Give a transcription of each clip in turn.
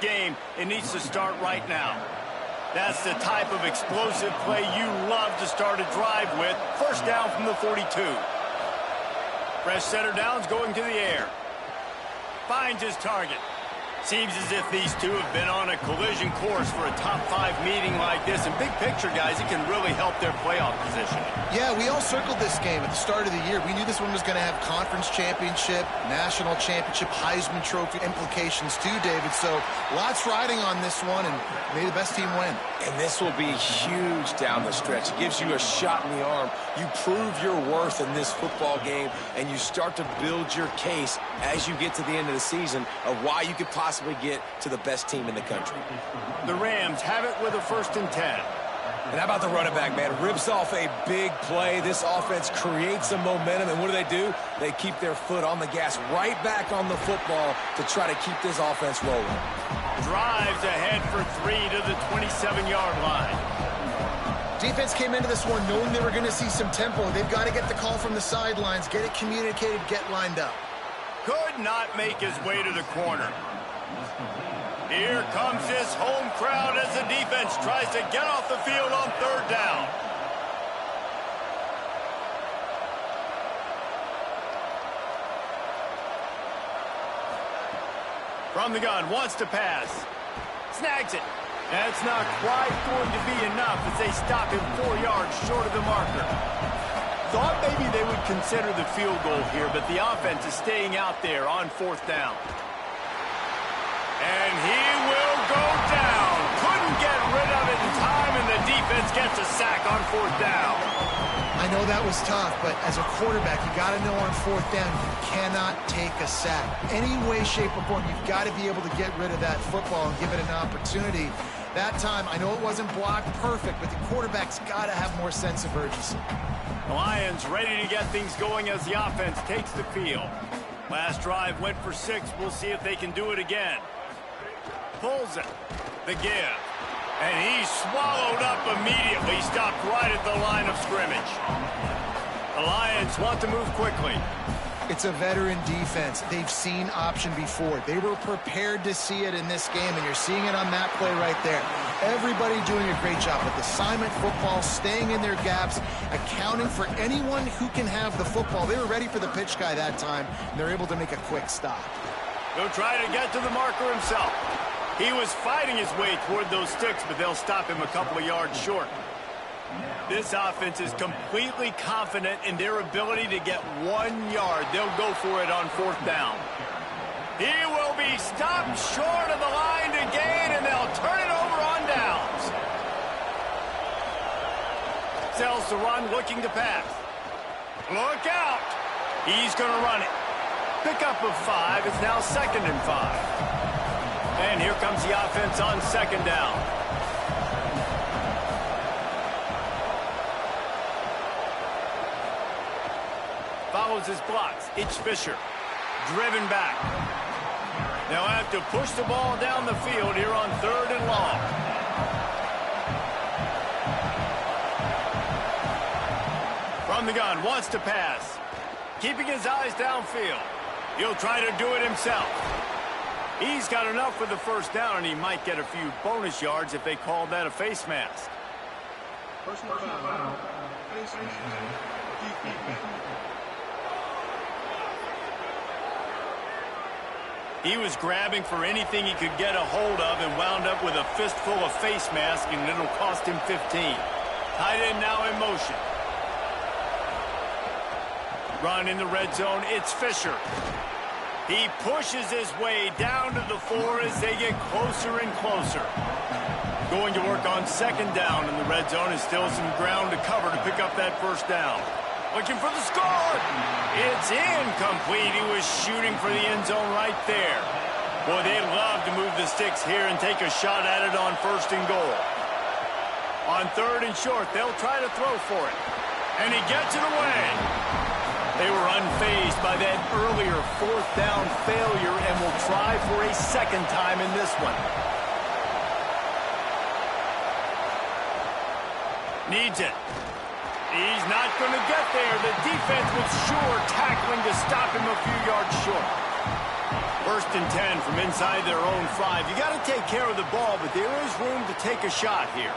game, it needs to start right now. That's the type of explosive play you love to start a drive with. First down from the 42. Fresh center down's going to the air. Finds his target. Seems as if these two have been on a collision course for a top-5 meeting like this. And big picture, guys, it can really help their playoff position. Yeah, we all circled this game at the start of the year. We knew this one was going to have conference championship, national championship, Heisman Trophy implications too, David. So lots riding on this one, and may the best team win. And this will be huge down the stretch. It gives you a shot in the arm. You prove your worth in this football game, and you start to build your case as you get to the end of the season of why you could possibly get to the best team in the country. The Rams have it with a 1st and 10. And how about the running back, man? Rips off a big play. This offense creates some momentum, and what do? They keep their foot on the gas, right back on the football to try to keep this offense rolling. Drives ahead for 3 to the 27-yard line. Defense came into this one knowing they were going to see some tempo. They've got to get the call from the sidelines, get it communicated, get lined up. Could not make his way to the corner. Here comes this home crowd as the defense tries to get off the field on 3rd down. From the gun, wants to pass. Snags it. That's not quite going to be enough as they stop him 4 yards short of the marker. Thought maybe they would consider the field goal here, but the offense is staying out there on 4th down. And he will go down. Couldn't get rid of it in time, and the defense gets a sack on 4th down. I know that was tough, but as a quarterback, you got to know on 4th down, you cannot take a sack. Any way, shape, or form, you've got to be able to get rid of that football and give it an opportunity. That time, I know it wasn't blocked perfect, but the quarterback's got to have more sense of urgency. The Lions ready to get things going as the offense takes the field. Last drive went for 6. We'll see if they can do it again. Pulls it. The give. And he's swallowed up immediately. Stopped right at the line of scrimmage. The Lions want to move quickly. It's a veteran defense. They've seen option before. They were prepared to see it in this game, and you're seeing it on that play right there. Everybody doing a great job with assignment football, staying in their gaps, accounting for anyone who can have the football. They were ready for the pitch guy that time, and they're able to make a quick stop. He'll try to get to the marker himself. He was fighting his way toward those sticks, but they'll stop him a couple of yards short. This offense is completely confident in their ability to get 1 yard. They'll go for it on 4th down. He will be stopped short of the line to gain, and they'll turn it over on downs. Sells the run, looking to pass. Look out. He's going to run it. Pickup of 5. It's now 2nd and 5. And here comes the offense on 2nd down. Follows his blocks. It's Fisher. Driven back. They'll have to push the ball down the field here on 3rd and long. From the gun, wants to pass. Keeping his eyes downfield. He'll try to do it himself. He's got enough for the 1st down, and he might get a few bonus yards if they call that a face mask. Personal foul. Face mask. He was grabbing for anything he could get a hold of and wound up with a fistful of face mask, and it'll cost him 15. Tight end now in motion. Run in the red zone. It's Fisher. He pushes his way down to the 4 as they get closer and closer. Going to work on 2nd down in the red zone, and still some ground to cover to pick up that 1st down. Looking for the score. It's incomplete. He was shooting for the end zone right there. Boy, they'd love to move the sticks here and take a shot at it on 1st and goal. On 3rd and short, they'll try to throw for it. And he gets it away. They were unfazed by that earlier 4th down failure and will try for a 2nd time in this one. Needs it. He's not going to get there. The defense was sure tackling to stop him a few yards short. First and 10 from inside their own 5. You got to take care of the ball, but there is room to take a shot here.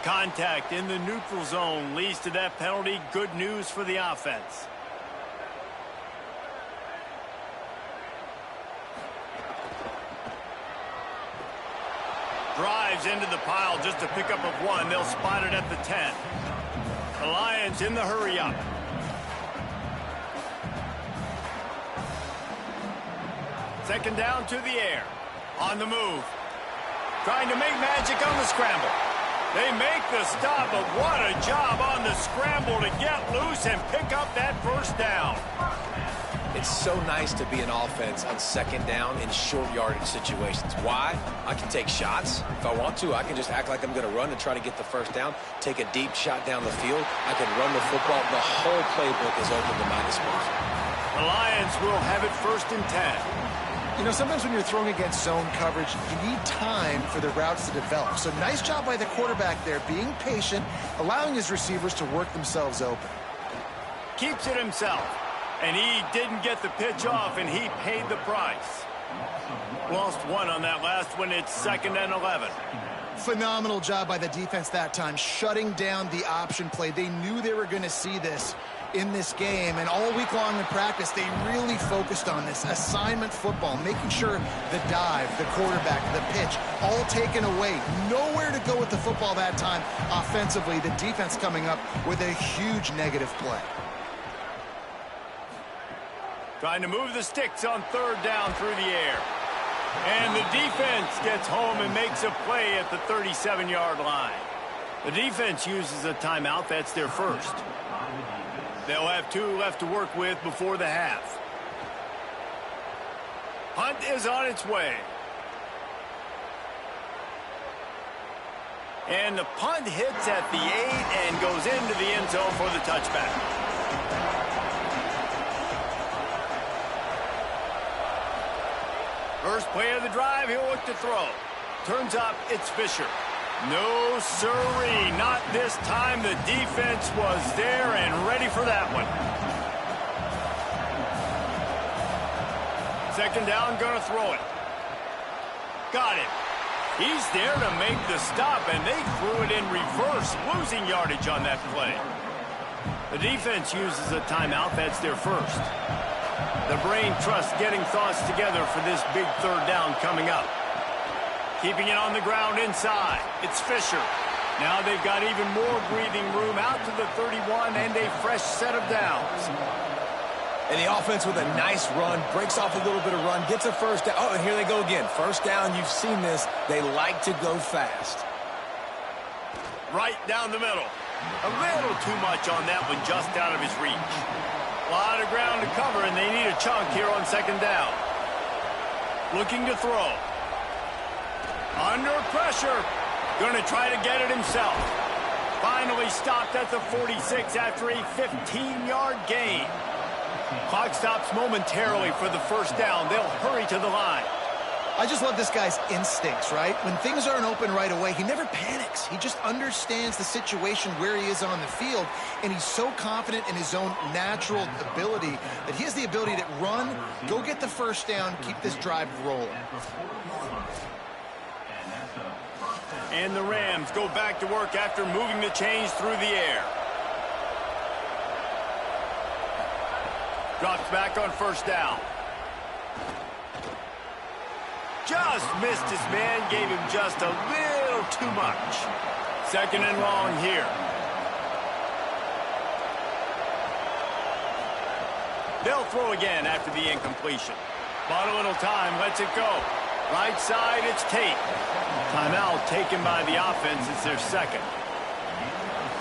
Contact in the neutral zone leads to that penalty. Good news for the offense. Drives into the pile just to pick up of 1. They'll spot it at the 10. The Lions in the hurry up. Second down to the air. On the move. Trying to make magic on the scramble. They make the stop, but what a job on the scramble to get loose and pick up that first down. It's so nice to be an offense on second down in short yardage situations. Why? I can take shots. If I want to, I can just act like I'm going to run and try to get the first down, take a deep shot down the field. I can run the football. The whole playbook is open to my disposal. The Lions will have it first and 10. You know, sometimes when you're throwing against zone coverage, you need time for the routes to develop. So nice job by the quarterback there, being patient, allowing his receivers to work themselves open. Keeps it himself. And he didn't get the pitch off, and he paid the price. Lost 1 on that last one. It's 2nd and 11. Phenomenal job by the defense that time, shutting down the option play. They knew they were going to see this in this game, and all week long in practice, they really focused on this assignment football, making sure the dive, the quarterback, the pitch, all taken away. Nowhere to go with the football that time offensively. The defense coming up with a huge negative play. Trying to move the sticks on 3rd down through the air. And the defense gets home and makes a play at the 37-yard line. The defense uses a timeout. That's their first. They'll have 2 left to work with before the half. Punt is on its way. And the punt hits at the 8 and goes into the end zone for the touchback. First play of the drive, he'll look to throw. Turns up, it's Fisher. No sirree, not this time. The defense was there and ready for that one. Second down, gonna throw it. Got it. He's there to make the stop, and they threw it in reverse, losing yardage on that play. The defense uses a timeout. That's their first. The brain trust getting thoughts together for this big 3rd down coming up. Keeping it on the ground inside. It's Fisher. Now they've got even more breathing room out to the 31 and a fresh set of downs. And the offense with a nice run, breaks off a little bit of run, gets a first down. Oh, and here they go again. First down, you've seen this. They like to go fast. Right down the middle. A little too much on that one, just out of his reach. A lot of ground to cover, and they need a chunk here on 2nd down. Looking to throw. Under pressure. Going to try to get it himself. Finally stopped at the 46 after a 15-yard gain. Clock stops momentarily for the first down. They'll hurry to the line. I just love this guy's instincts, right? When things aren't open right away, he never panics. He just understands the situation where he is on the field, and he's so confident in his own natural ability that he has the ability to run, go get the first down, keep this drive rolling. And the Rams go back to work after moving the chains through the air. Drops back on first down. Just missed his man, gave him just a little too much. 2nd and long here. They'll throw again after the incompletion. Bought a little time, lets it go. Right side, it's Tate. Timeout taken by the offense. It's their 2nd.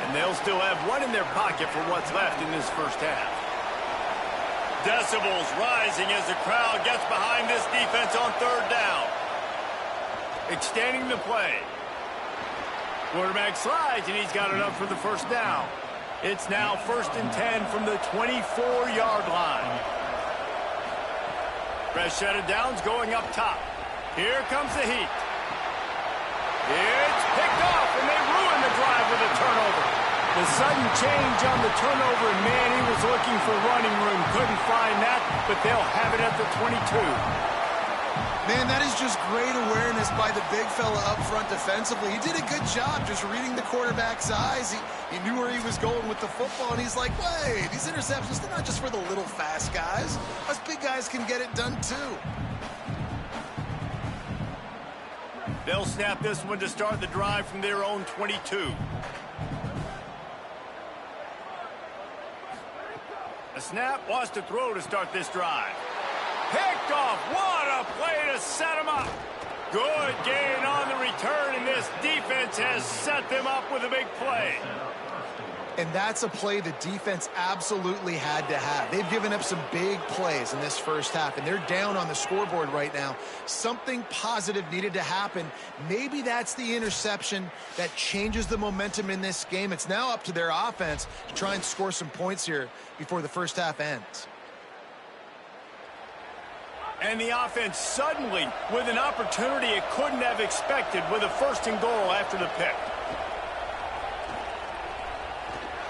And they'll still have 1 in their pocket for what's left in this first half. Decibels rising as the crowd gets behind this defense on 3rd down. Extending the play. Quarterback slides, and he's got enough for the first down. It's now 1st and 10 from the 24-yard line. Fresh set of downs going up top. Here comes the heat. A sudden change on the turnover, and man, he was looking for running room. Couldn't find that, but they'll have it at the 22. Man, that is just great awareness by the big fella up front defensively. He did a good job just reading the quarterback's eyes. He knew where he was going with the football, and he's like, wait, these interceptions, they're not just for the little fast guys. Us big guys can get it done too. They'll snap this one to start the drive from their own 22. A snap, wants to throw to start this drive. Picked off. What a play to set him up. Good gain on the return, and this defense has set them up with a big play. And that's a play the defense absolutely had to have. They've given up some big plays in this first half, and they're down on the scoreboard right now. Something positive needed to happen. Maybe that's the interception that changes the momentum in this game. It's now up to their offense to try and score some points here before the first half ends. And the offense suddenly with an opportunity it couldn't have expected with a 1st and goal after the pick.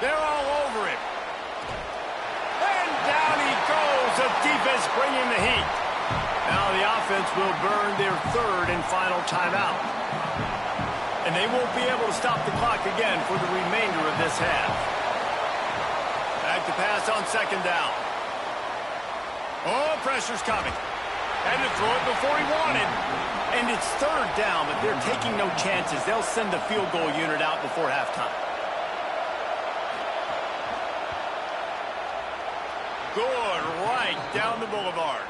They're all over him. And down he goes. The defense bringing the heat. Now the offense will burn their 3rd and final timeout. And they won't be able to stop the clock again for the remainder of this half. Back to pass on 2nd down. Oh, pressure's coming. Had to throw it before he wanted. And it's 3rd down, but they're taking no chances. They'll send the field goal unit out before halftime. Good, right down the boulevard.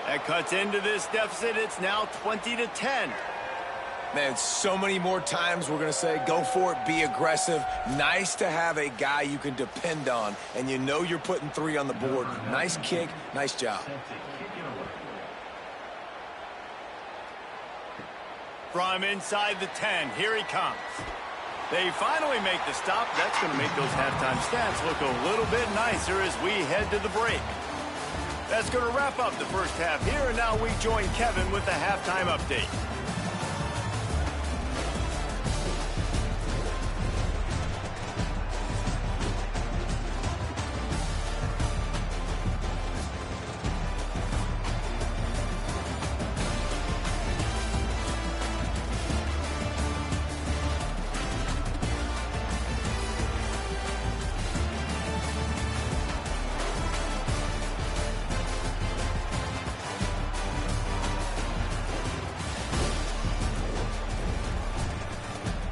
That cuts into this deficit. It's now 20-10. Man, so many more times we're going to say, go for it, be aggressive. Nice to have a guy you can depend on, and you know you're putting 3 on the board. Nice kick, nice job. From inside the 10, here he comes. They finally make the stop. That's going to make those halftime stats look a little bit nicer as we head to the break. That's going to wrap up the first half here, and now we join Kevin with the halftime update.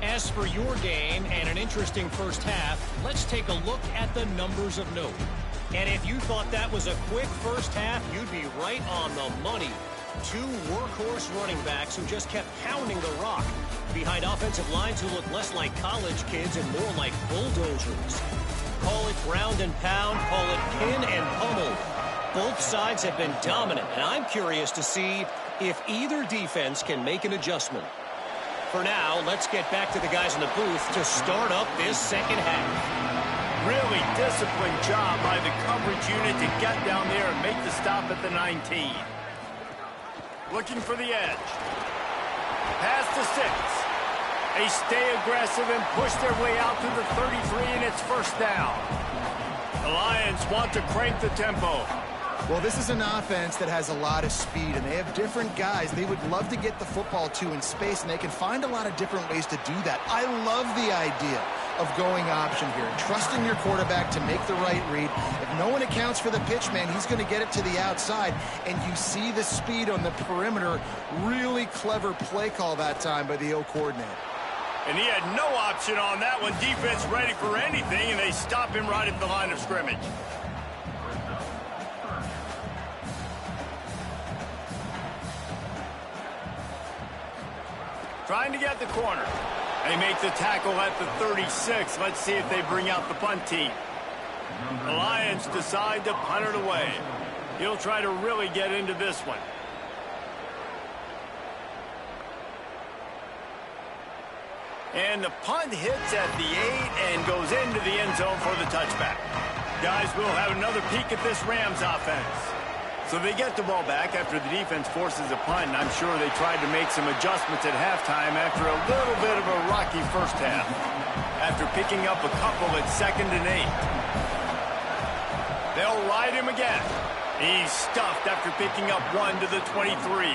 As for your game and an interesting first half, let's take a look at the numbers of note. And if you thought that was a quick first half, you'd be right on the money. 2 workhorse running backs who just kept pounding the rock behind offensive lines who look less like college kids and more like bulldozers. Call it ground and pound, call it pin and pummel. Both sides have been dominant, and I'm curious to see if either defense can make an adjustment. For now, let's get back to the guys in the booth to start up this second half. Really disciplined job by the coverage unit to get down there and make the stop at the 19. Looking for the edge. Pass to 6. They stay aggressive and push their way out to the 33, and it's 1st down. The Lions want to crank the tempo. Well, this is an offense that has a lot of speed, and they have different guys they would love to get the football to in space, and they can find a lot of different ways to do that. I love the idea of going option here and trusting your quarterback to make the right read. If no one accounts for the pitch, man, he's going to get it to the outside, and you see the speed on the perimeter. Really clever play call that time by the O coordinator. And he had no option on that one. Defense ready for anything, and they stop him right at the line of scrimmage. Trying to get the corner. They make the tackle at the 36. Let's see if they bring out the punt team. The Lions decide to punt it away. He'll try to really get into this one. And the punt hits at the 8 and goes into the end zone for the touchback. Guys, we'll have another peek at this Rams offense. So they get the ball back after the defense forces a punt, and I'm sure they tried to make some adjustments at halftime after a little bit of a rocky first half. After picking up a couple at 2nd and 8. They'll ride him again. He's stuffed after picking up 1 to the 23.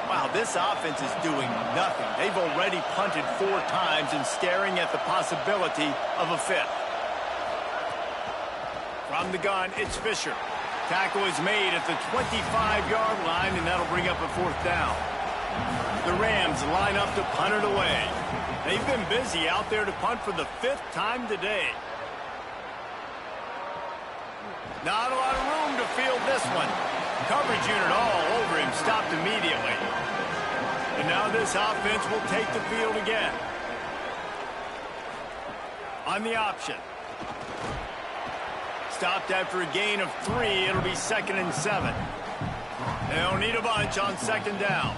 Wow, this offense is doing nothing. They've already punted 4 times and staring at the possibility of a 5th. From the gun, it's Fisher. Tackle is made at the 25-yard line, and that'll bring up a 4th down. The Rams line up to punt it away. They've been busy out there to punt for the 5th time today. Not a lot of room to field this one. Coverage unit all over him, stopped immediately. And now this offense will take the field again. On the option. Stopped after a gain of 3. It'll be 2nd and 7. They'll need a bunch on 2nd down.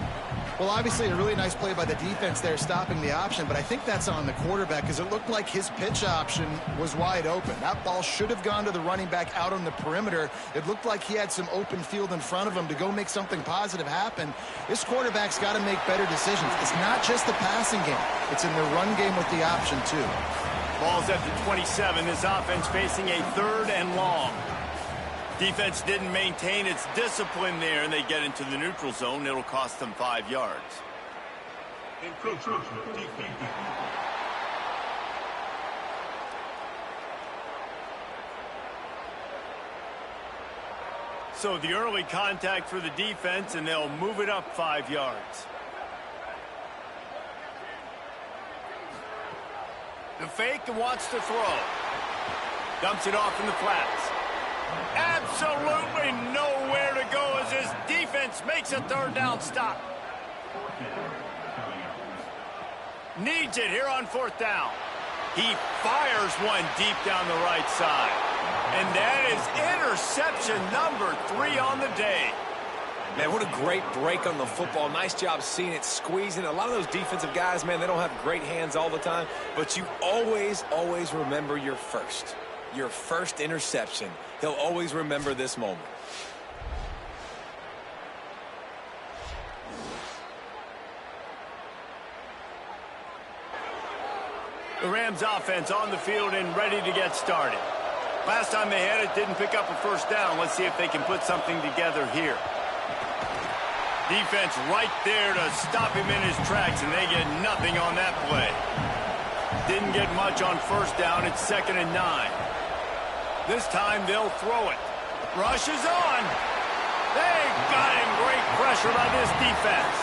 Well, obviously a really nice play by the defense there stopping the option, but I think that's on the quarterback because it looked like his pitch option was wide open. That ball should have gone to the running back out on the perimeter. It looked like he had some open field in front of him to go make something positive happen. This quarterback's got to make better decisions. It's not just the passing game. It's in the run game with the option, too. Ball's at the 27. This offense facing a 3rd and long. Defense didn't maintain its discipline there, and they get into the neutral zone. It'll cost them 5 yards. So the early contact for the defense, and they'll move it up 5 yards. The fake and wants to throw. Dumps it off in the flats. Absolutely nowhere to go as his defense makes a 3rd down stop. Needs it here on 4th down. He fires one deep down the right side. And that is interception number 3 on the day. Man, what a great break on the football. Nice job seeing it, squeezing. A lot of those defensive guys, man, they don't have great hands all the time. But you always, always remember your first interception. He'll always remember this moment. The Rams offense on the field and ready to get started. Last time they had it, didn't pick up a 1st down. Let's see if they can put something together here. Defense right there to stop him in his tracks, and they get nothing on that play. Didn't get much on 1st down. It's 2nd and 9. This time they'll throw it. Rush is on. They got him. Great pressure by this defense.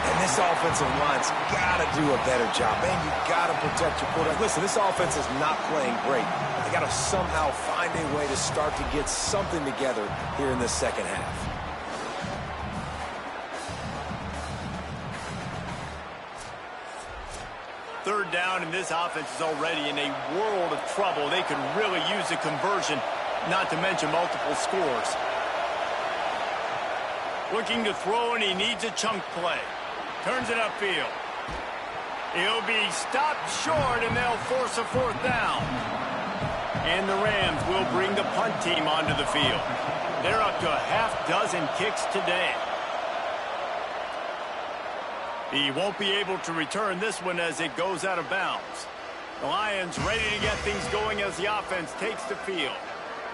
And this offensive line's got to do a better job. Man, you got to protect your quarterback. Listen, this offense is not playing great. They got to somehow find a way to start to get something together here in the 2nd half. Third down, and this offense is already in a world of trouble. They could really use a conversion, not to mention multiple scores. Looking to throw, and he needs a chunk play. Turns it upfield. He'll be stopped short, and they'll force a 4th down. And the Rams will bring the punt team onto the field. They're up to a half-dozen kicks today. He won't be able to return this one as it goes out of bounds. The Lions ready to get things going as the offense takes the field.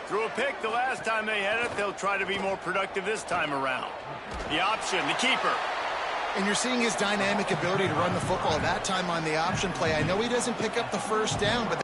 Threw a pick the last time they had it. They'll try to be more productive this time around. The option, the keeper. And you're seeing his dynamic ability to run the football that time on the option play. I know he doesn't pick up the 1st down, but